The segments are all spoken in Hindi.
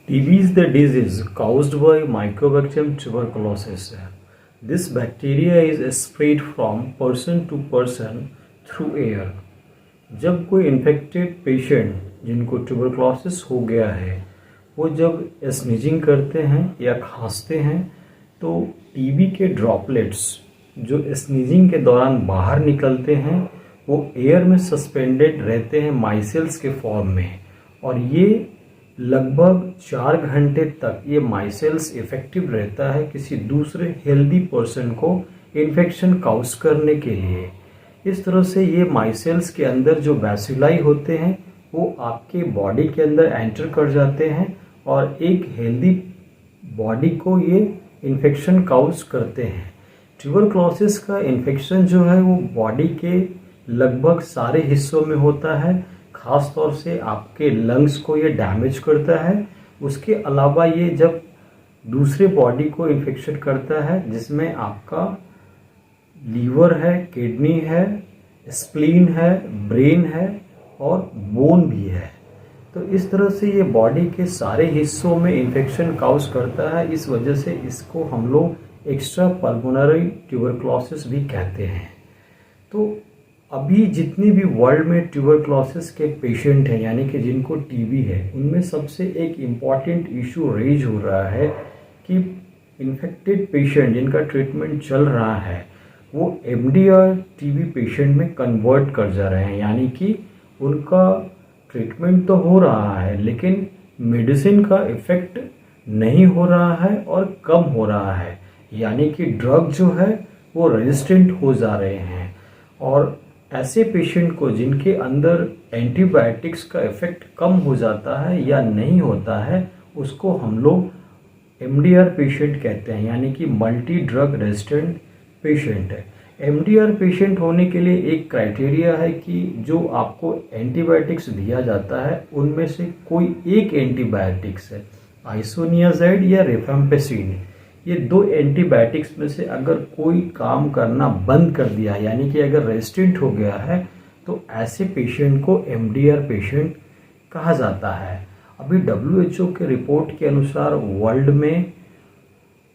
TB is the disease caused by Mycobacterium tuberculosis. This bacteria is spread from person to person through air. जब कोई इन्फेक्टेड पेशेंट जिनको ट्यूबरक्लोसिस हो गया है वो जब स्नीजिंग करते हैं या खांसते हैं तो टीबी के ड्रॉपलेट्स जो स्नीजिंग के दौरान बाहर निकलते हैं वो एयर में सस्पेंडेड रहते हैं माइसेल्स के फॉर्म में, और ये लगभग 4 घंटे तक ये माइसेल्स इफेक्टिव रहता है किसी दूसरे हेल्दी पर्सन को इन्फेक्शन काउज करने के लिए। इस तरह से ये माइसेल्स के अंदर जो बैसिलाई होते हैं वो आपके बॉडी के अंदर एंटर कर जाते हैं और एक हेल्दी बॉडी को ये इन्फेक्शन काउज करते हैं। ट्यूबरक्लोसिस का इन्फेक्शन जो है वो बॉडी के लगभग सारे हिस्सों में होता है, खास तौर से आपके लंग्स को ये डैमेज करता है। उसके अलावा ये जब दूसरे बॉडी को इन्फेक्शन करता है जिसमें आपका लीवर है, किडनी है, स्प्लीन है, ब्रेन है और बोन भी है, तो इस तरह से ये बॉडी के सारे हिस्सों में इन्फेक्शन काउज करता है। इस वजह से इसको हम लोग एक्स्ट्रा पल्मोनरी ट्यूबरक्लोसिस भी कहते हैं। तो अभी जितने भी वर्ल्ड में ट्यूबरक्लोसिस के पेशेंट हैं यानी कि जिनको टीबी है, उनमें सबसे एक इम्पॉर्टेंट इशू रेज हो रहा है कि इन्फेक्टेड पेशेंट जिनका ट्रीटमेंट चल रहा है वो एमडीआर टीबी पेशेंट में कन्वर्ट कर जा रहे हैं, यानी कि उनका ट्रीटमेंट तो हो रहा है लेकिन मेडिसिन का इफेक्ट नहीं हो रहा है और कम हो रहा है, यानी कि ड्रग जो है वो रेजिस्टेंट हो जा रहे हैं। और ऐसे पेशेंट को जिनके अंदर एंटीबायोटिक्स का इफेक्ट कम हो जाता है या नहीं होता है उसको हम लोग एमडीआर पेशेंट कहते हैं, यानी कि मल्टी ड्रग रेजिस्टेंट पेशेंट है। एमडीआर पेशेंट होने के लिए एक क्राइटेरिया है कि जो आपको एंटीबायोटिक्स दिया जाता है उनमें से कोई एक एंटीबायोटिक्स है, आइसोनियाजाइड या रिफेम्पिसिन, ये 2 एंटीबायोटिक्स में से अगर कोई काम करना बंद कर दिया यानी कि अगर रेजिस्टेंट हो गया है तो ऐसे पेशेंट को एमडीआर पेशेंट कहा जाता है। अभी WHO के रिपोर्ट के अनुसार वर्ल्ड में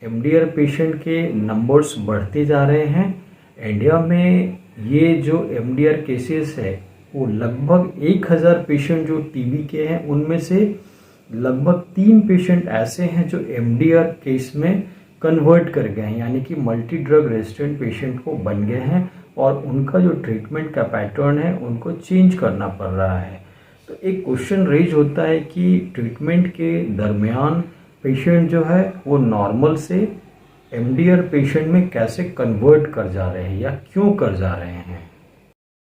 एमडीआर पेशेंट के नंबर्स बढ़ते जा रहे हैं। इंडिया में ये जो एमडीआर केसेस है वो लगभग 1000 पेशेंट जो टीबी के हैं उनमें से लगभग 3 पेशेंट ऐसे हैं जो एमडीआर केस में कन्वर्ट कर गए हैं, यानी कि मल्टी ड्रग रेजिस्टेंट पेशेंट को बन गए हैं और उनका जो ट्रीटमेंट का पैटर्न है उनको चेंज करना पड़ रहा है। तो एक क्वेश्चन रेज होता है कि ट्रीटमेंट के दरमियान पेशेंट जो है वो नॉर्मल से एमडीआर पेशेंट में कैसे कन्वर्ट कर जा रहे हैं या क्यों कर जा रहे हैं।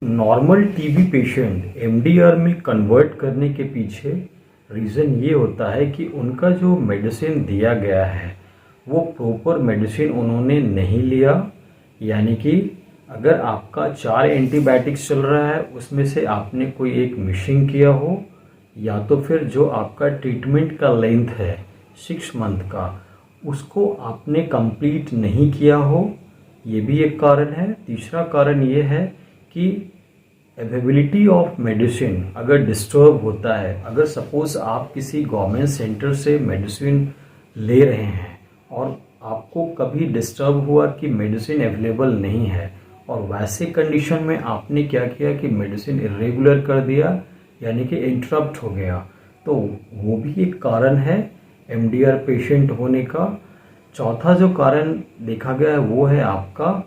नॉर्मल टीबी पेशेंट एमडीआर में कन्वर्ट करने के पीछे रीज़न ये होता है कि उनका जो मेडिसिन दिया गया है वो प्रॉपर मेडिसिन उन्होंने नहीं लिया, यानी कि अगर आपका 4 एंटीबायोटिक्स चल रहा है उसमें से आपने कोई एक मिसिंग किया हो, या तो फिर जो आपका ट्रीटमेंट का लेंथ है 6 मंथ का उसको आपने कंप्लीट नहीं किया हो, ये भी एक कारण है। तीसरा कारण ये है कि अवेलेबिलिटी ऑफ मेडिसिन अगर डिस्टर्ब होता है, अगर सपोज आप किसी गवर्नमेंट सेंटर से मेडिसिन ले रहे हैं और आपको कभी डिस्टर्ब हुआ कि मेडिसिन अवेलेबल नहीं है और वैसे कंडीशन में आपने क्या किया कि मेडिसिन इरेगुलर कर दिया यानी कि इंटरप्ट हो गया, तो वो भी एक कारण है एमडीआर पेशेंट होने का। चौथा जो कारण देखा गया है वो है आपका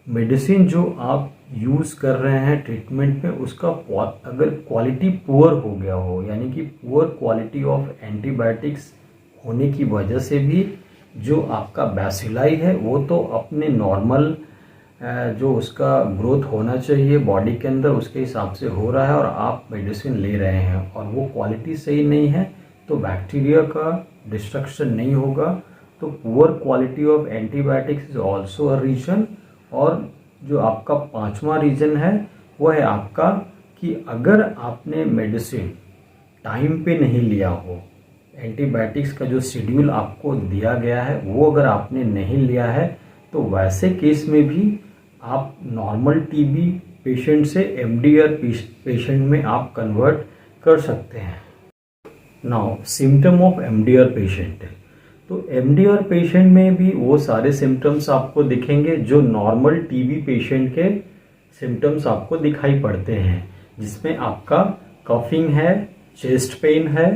मेडिसिन जो आप यूज़ कर रहे हैं ट्रीटमेंट में उसका अगर क्वालिटी पुअर हो गया हो, यानी कि पुअर क्वालिटी ऑफ एंटीबायोटिक्स होने की वजह से भी जो आपका बैसिलाई है वो तो अपने नॉर्मल जो उसका ग्रोथ होना चाहिए बॉडी के अंदर उसके हिसाब से हो रहा है और आप मेडिसिन ले रहे हैं और वो क्वालिटी सही नहीं है तो बैक्टीरिया का डिस्ट्रक्शन नहीं होगा, तो poor quality of antibiotics is also a reason. और जो आपका 5वां रीज़न है वो है आपका कि अगर आपने मेडिसिन टाइम पे नहीं लिया हो, एंटीबायोटिक्स का जो शेड्यूल आपको दिया गया है वो अगर आपने नहीं लिया है तो वैसे केस में भी आप नॉर्मल टीबी पेशेंट से एमडीआर पेशेंट में आप कन्वर्ट कर सकते हैं। Now symptom of MDR patient है, तो एमडीआर पेशेंट में भी वो सारे सिम्टम्स आपको दिखेंगे जो नॉर्मल टीबी पेशेंट के सिम्टम्स आपको दिखाई पड़ते हैं, जिसमें आपका कफिंग है, चेस्ट पेन है,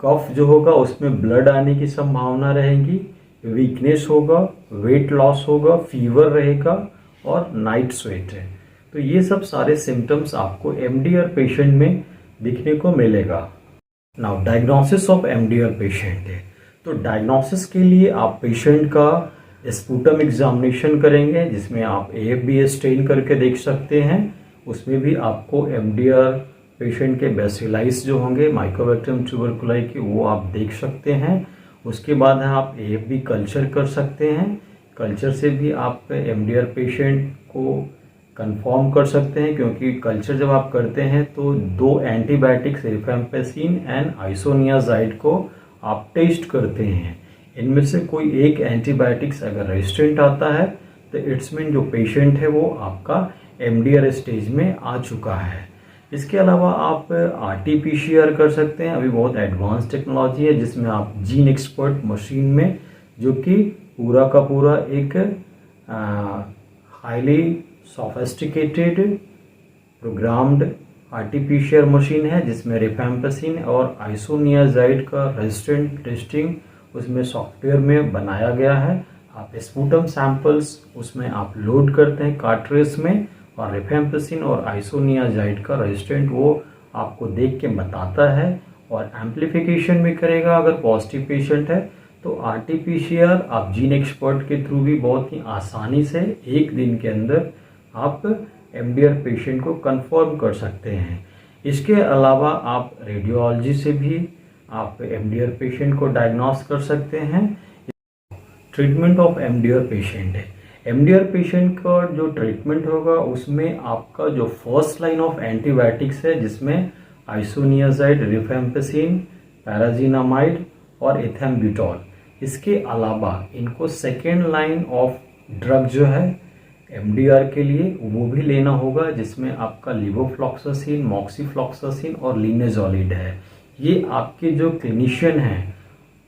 कफ जो होगा उसमें ब्लड आने की संभावना रहेगी, वीकनेस होगा, वेट लॉस होगा, फीवर रहेगा और नाइट स्वेट है। तो ये सब सारे सिम्टम्स आपको एमडीआर पेशेंट में दिखने को मिलेगा। Now diagnosis of MDR patient है, तो डायग्नोसिस के लिए आप पेशेंट का स्पूटम एग्जामिनेशन करेंगे, जिसमें आप AFBS स्टेन करके देख सकते हैं। उसमें भी आपको एमडीआर पेशेंट के बेसिलाइज जो होंगे माइकोबैक्टीरियम ट्यूबरकुलाई के, वो आप देख सकते हैं। उसके बाद आप AFB कल्चर कर सकते हैं। कल्चर से भी आप एमडीआर पेशेंट को कंफर्म कर सकते हैं, क्योंकि कल्चर जब आप करते हैं तो 2 एंटीबायोटिक्स रिफेम्पेसिन एंड आइसोनियाजाइड को आप टेस्ट करते हैं। इनमें से कोई एक एंटीबायोटिक्स अगर रेजिस्टेंट आता है तो इट्स मीन जो पेशेंट है वो आपका एमडीआर स्टेज में आ चुका है। इसके अलावा आप RT-PCR कर सकते हैं। अभी बहुत एडवांस टेक्नोलॉजी है जिसमें आप जीन एक्सपर्ट मशीन में, जो कि पूरा का पूरा एक highly sophisticated programmed RT-PCR machine है, जिसमें रिफेम्पेसिन और आइसोनियाजाइड का रेजिस्टेंट टेस्टिंग उसमें सॉफ्टवेयर में बनाया गया है। आप स्पूटम सैंपल्स उसमें आप लोड करते हैं कार्ट्रिज में, और रिफेम्पेसिन और आइसोनियाजाइड का रेजिस्टेंट वो आपको देख के बताता है और एम्प्लीफिकेशन भी करेगा अगर पॉजिटिव पेशेंट है। तो RT-PCR आप जीन एक्सपर्ट के थ्रू भी बहुत ही आसानी से 1 दिन के अंदर आप एमडीआर पेशेंट को कंफर्म कर सकते हैं। इसके अलावा आप रेडियोलॉजी से भी आप एमडीआर पेशेंट को डायग्नोस कर सकते हैं। ट्रीटमेंट ऑफ एमडीआर पेशेंट है, एमडीआर पेशेंट का जो ट्रीटमेंट होगा उसमें आपका जो फर्स्ट लाइन ऑफ एंटीबायोटिक्स है, जिसमें आइसोनियाजाइड, रिफेम्पेसिन, पैराजीनामाइड और एथेम्ब्यूटॉल। इसके अलावा इनको सेकेंड लाइन ऑफ ड्रग जो है एमडीआर के लिए वो भी लेना होगा, जिसमें आपका लिवोफ्लॉक्सासिन, मॉक्सीफ्लॉक्सासिन और लिनेजोलिड है। ये आपके जो क्लिनिशियन हैं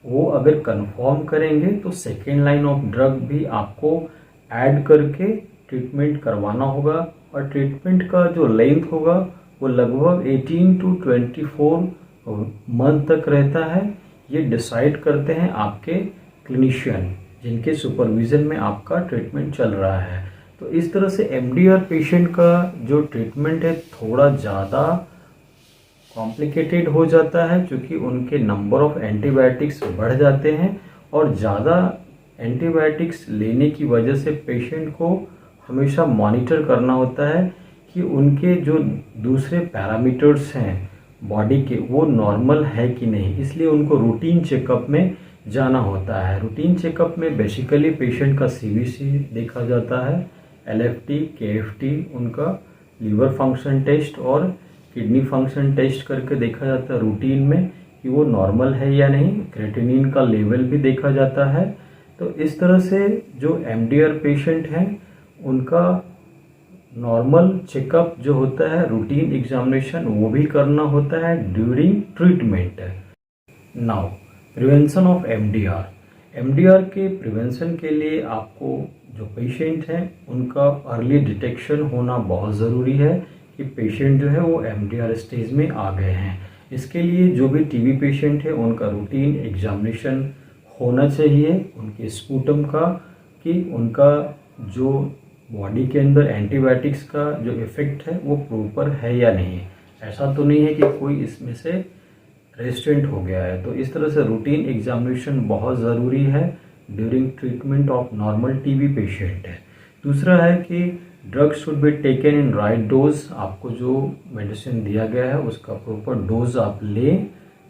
वो अगर कंफर्म करेंगे तो सेकेंड लाइन ऑफ ड्रग भी आपको ऐड करके ट्रीटमेंट करवाना होगा। और ट्रीटमेंट का जो लेंथ होगा वो लगभग 18 to 24 मंथ तक रहता है। ये डिसाइड करते हैं आपके क्लिनिशियन, जिनके सुपरविजन में आपका ट्रीटमेंट चल रहा है। तो इस तरह से एमडीआर पेशेंट का जो ट्रीटमेंट है थोड़ा ज़्यादा कॉम्प्लिकेटेड हो जाता है, क्योंकि उनके नंबर ऑफ एंटीबायोटिक्स बढ़ जाते हैं और ज़्यादा एंटीबायोटिक्स लेने की वजह से पेशेंट को हमेशा मॉनिटर करना होता है कि उनके जो दूसरे पैरामीटर्स हैं बॉडी के वो नॉर्मल है कि नहीं। इसलिए उनको रूटीन चेकअप में जाना होता है। रूटीन चेकअप में बेसिकली पेशेंट का CBC देखा जाता है, LFT, KFT, उनका लीवर फंक्शन टेस्ट और किडनी फंक्शन टेस्ट करके देखा जाता है रूटीन में कि वो नॉर्मल है या नहीं। क्रेटिनिन का लेवल भी देखा जाता है। तो इस तरह से जो एमडीआर पेशेंट हैं उनका नॉर्मल चेकअप जो होता है, रूटीन एग्जामिनेशन, वो भी करना होता है during treatment. Now prevention of MDR के प्रिवेंशन के लिए आपको जो पेशेंट हैं उनका अर्ली डिटेक्शन होना बहुत ज़रूरी है कि पेशेंट जो है वो एमडीआर स्टेज में आ गए हैं। इसके लिए जो भी टीबी पेशेंट है उनका रूटीन एग्जामिनेशन होना चाहिए उनके स्पूटम का, कि उनका जो बॉडी के अंदर एंटीबायोटिक्स का जो इफेक्ट है वो प्रॉपर है या नहीं। ऐसा तो नहीं है कि कोई इसमें से रेजिस्टेंट हो गया है। तो इस तरह से रूटीन एग्जामिनेशन बहुत ज़रूरी है during treatment of normal TB patient है। दूसरा है कि drug should be taken in right dose. आपको जो मेडिसिन दिया गया है उसका प्रॉपर डोज आप लें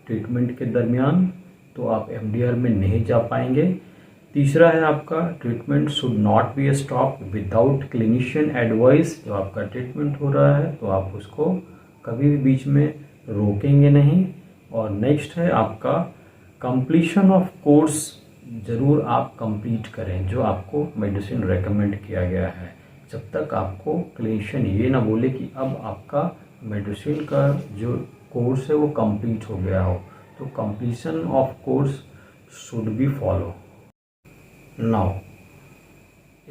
ट्रीटमेंट के दरमियान, तो आप एमडीआर में नहीं जा पाएंगे। तीसरा है आपका treatment should not be stop without clinician advice. जब आपका ट्रीटमेंट हो रहा है तो आप उसको कभी भी बीच में रोकेंगे नहीं। और नेक्स्ट है आपका कंप्लीशन ऑफ कोर्स, ज़रूर आप कंप्लीट करें जो आपको मेडिसिन रेकमेंड किया गया है, जब तक आपको क्लिनिशियन ये ना बोले कि अब आपका मेडिसिन का जो कोर्स है वो कंप्लीट हो गया हो। तो completion of course should be follow. Now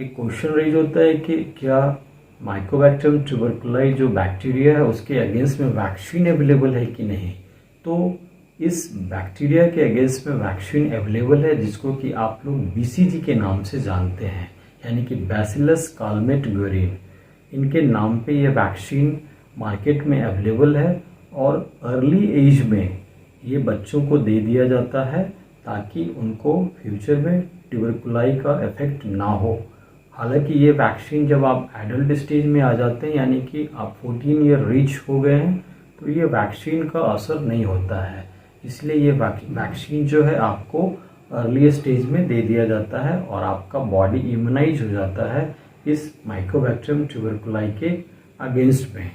एक क्वेश्चन रेज होता है कि क्या माइकोबैक्टीरियम ट्यूबरकुलाई जो बैक्टीरिया है उसके अगेंस्ट में वैक्सीन अवेलेबल है कि नहीं। तो इस बैक्टीरिया के अगेंस्ट में वैक्सीन अवेलेबल है, जिसको कि आप लोग BCG के नाम से जानते हैं, यानी कि बैसिलस कालमेट-ग्यूरेन। इनके नाम पे ये वैक्सीन मार्केट में अवेलेबल है और अर्ली एज में ये बच्चों को दे दिया जाता है ताकि उनको फ्यूचर में ट्यूबरकुलाई का इफेक्ट ना हो। हालांकि ये वैक्सीन जब आप एडल्ट स्टेज में आ जाते हैं, यानी कि आप 14 ईयर रीच हो गए हैं, तो ये वैक्सीन का असर नहीं होता है। इसलिए ये वैक्सीन जो है आपको अर्ली स्टेज में दे दिया जाता है और आपका बॉडी इम्यूनाइज हो जाता है इस माइकोबैक्टीरियम ट्यूबरकुलाई के अगेंस्ट में।